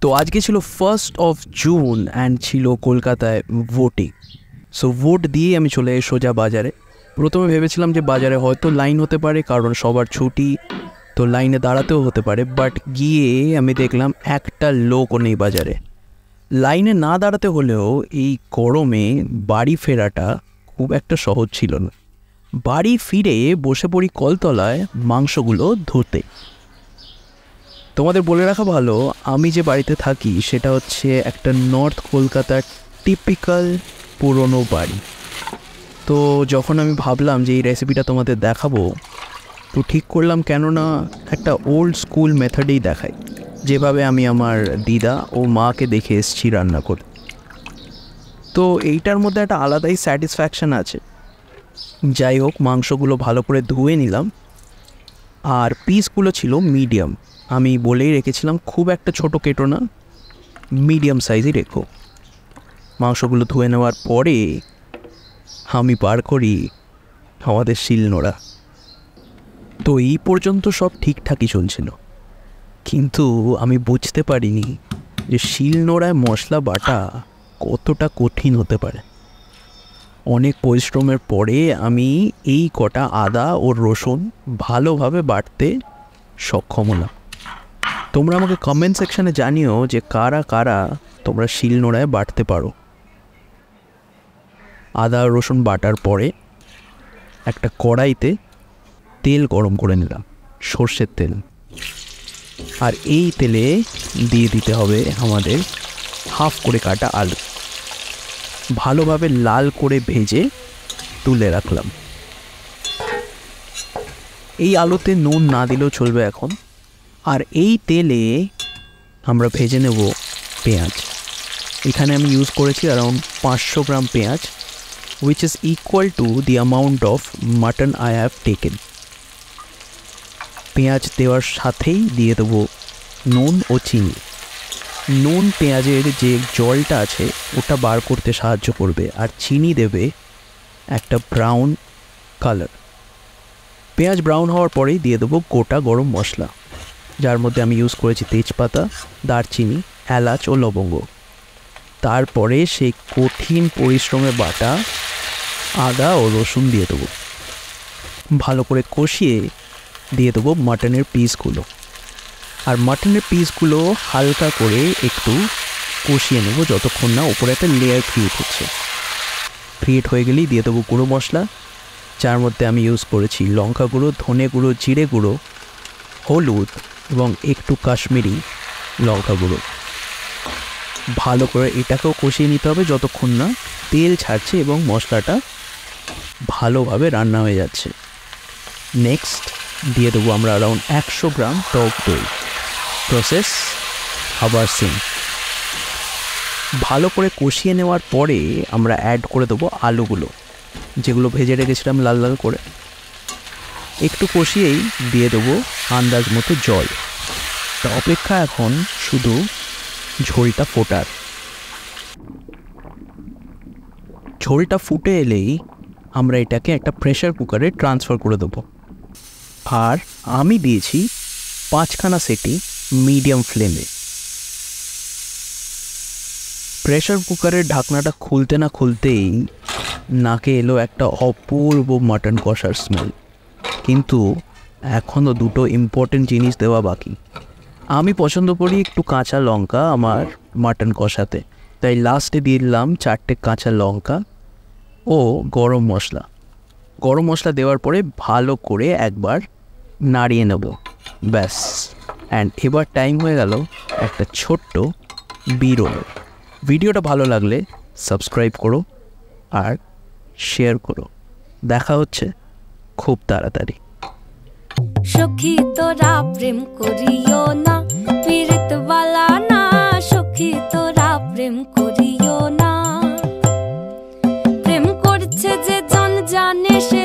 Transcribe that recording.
তো আজকে ছিল 1st of June অ্যান্ড ছিল কলকাতায় ভোটিং। সো ভোট দিয়ে আমি চলে সোজা বাজারে। প্রথমে ভেবেছিলাম যে বাজারে হয়তো লাইন হতে পারে, কারণ সবার ছুটি, তো লাইনে দাঁড়াতেও হতে পারে। বাট গিয়ে আমি দেখলাম একটা লোকও নেই বাজারে। লাইনে না দাঁড়াতে হলেও এই গরমে বাড়ি ফেরাটা খুব একটা সহজ ছিল না। বাড়ি ফিরে বসে পড়ি কলতলায় মাংসগুলো ধুতে। তোমাদের বলে রাখা ভালো, আমি যে বাড়িতে থাকি সেটা হচ্ছে একটা নর্থ কলকাতার টিপিক্যাল পুরনো বাড়ি। তো যখন আমি ভাবলাম যে এই রেসিপিটা তোমাদের দেখাবো, তো ঠিক করলাম কেননা একটা ওল্ড স্কুল মেথডেই দেখাই, যেভাবে আমি আমার দিদা ও মাকে দেখে এসেছি রান্না করে। তো এইটার মধ্যে একটা আলাদাই স্যাটিসফ্যাকশান আছে। যাই হোক, মাংসগুলো ভালো করে ধুয়ে নিলাম, আর পিসগুলো ছিল মিডিয়াম। আমি বলেই রেখেছিলাম খুব একটা ছোটো কেটো না, মিডিয়াম সাইজই রেখো। মাংসগুলো ধুয়ে নেওয়ার পরে আমি পার করি আমাদের শিলনোড়া। তো এই পর্যন্ত সব ঠিকঠাকই চলছিল, কিন্তু আমি বুঝতে পারিনি যে শিলনোড়ায় মশলা বাটা কতটা কঠিন হতে পারে। অনেক পরিশ্রমের পরে আমি এই কটা আদা ও রসুন ভালোভাবে বাটতে সক্ষম হলাম। তোমরা আমাকে কমেন্ট সেকশানে জানিও যে কারা কারা তোমরা শিলনোড়ায় বাটতে পারো। আদা রসুন বাটার পরে একটা কড়াইতে তেল গরম করে নিলাম, সর্ষের তেল। আর এই তেলে দিয়ে দিতে হবে আমাদের হাফ করে কাটা আলু। ভালোভাবে লাল করে ভেজে তুলে রাখলাম। এই আলুতে নুন না দিলেও চলবে এখন। আর এই তেলে আমরা ভেজে নেব পেঁয়াজ। এখানে আমি ইউজ করেছি অ্যারাউন্ড 500 গ্রাম পেঁয়াজ, which is equal to the amount of mutton I have taken. পেঁয়াজ দেওয়ার সাথেই দিয়ে দেবো নুন ও চিনি। নুন পেঁয়াজের যে জলটা আছে ওটা বার করতে সাহায্য করবে, আর চিনি দেবে একটা ব্রাউন কালার। পেঁয়াজ ব্রাউন হওয়ার পরেই দিয়ে দেবো গোটা গরম মশলা, যার মধ্যে আমি ইউজ করেছি তেজপাতা, দারচিনি, এলাচ ও লবঙ্গ। তারপরে সেই কঠিন পরিশ্রমে বাটা আদা ও রসুন দিয়ে দেবো। ভালো করে কষিয়ে দিয়ে দেবো মাটনের পিসগুলো। আর মাটনের পিসগুলো হালকা করে একটু কষিয়ে নেব যতক্ষণ না উপরে একটা লেয়ার ক্রিয়েট হচ্ছে। ক্রিয়েট হয়ে গেলেই দিয়ে দেবো গুঁড়ো মশলা, যার মধ্যে আমি ইউজ করেছি লঙ্কা গুঁড়ো, ধনে গুঁড়ো, জিরে গুঁড়ো, হলুদ এবং একটু কাশ্মীরি লঙ্কা গুঁড়ো। ভালো করে এটাকেও কষিয়ে নিতে হবে যতক্ষণ না তেল ছাড়ছে এবং মশলাটা ভালোভাবে রান্না হয়ে যাচ্ছে। নেক্সট দিয়ে দেবো আমরা অ্যারাউন্ড 100 গ্রাম টক দই। প্রসেস আবার সেম। ভালো করে কষিয়ে নেওয়ার পরে আমরা অ্যাড করে দেবো আলুগুলো, যেগুলো ভেজে রেখেছিলাম লাল লাল করে। একটু কষিয়েই দিয়ে দেবো আন্দাজ মতো জল। তা অপেক্ষা এখন শুধু ঝোলটা ফোটার। ঝোলটা ফুটে এলেই আমরা এটাকে একটা প্রেশার কুকারে ট্রান্সফার করে দেবো। আর আমি দিয়েছি 5খানা সিটি মিডিয়াম ফ্লেমে। প্রেশার কুকারের ঢাকনাটা খুলতে না খুলতেই নাকে এলো একটা অপূর্ব মাটন কষার স্মেল। কিন্তু এখনও দুটো ইম্পর্টেন্ট জিনিস দেওয়া বাকি। আমি পছন্দ করি একটু কাঁচা লঙ্কা আমার মাটন কষাতে, তাই লাস্টে দিয়ে দিলাম 4টে কাঁচা লঙ্কা ও গরম মশলা। গরম মশলা দেওয়ার পরে ভালো করে একবার নাড়িয়ে নেব, ব্যাস। অ্যান্ড এবার টাইম হয়ে গেল একটা ছোট্ট বিরোল। ভিডিওটা ভালো লাগলে সাবস্ক্রাইব করো আর শেয়ার করো। দেখা হচ্ছে খুব তাড়াতাড়ি। সখী তোরা প্রেম করিও না, পীড়িত বালা না। সখী তোরা প্রেম করিও না, প্রেম করছে যে জন জানে সে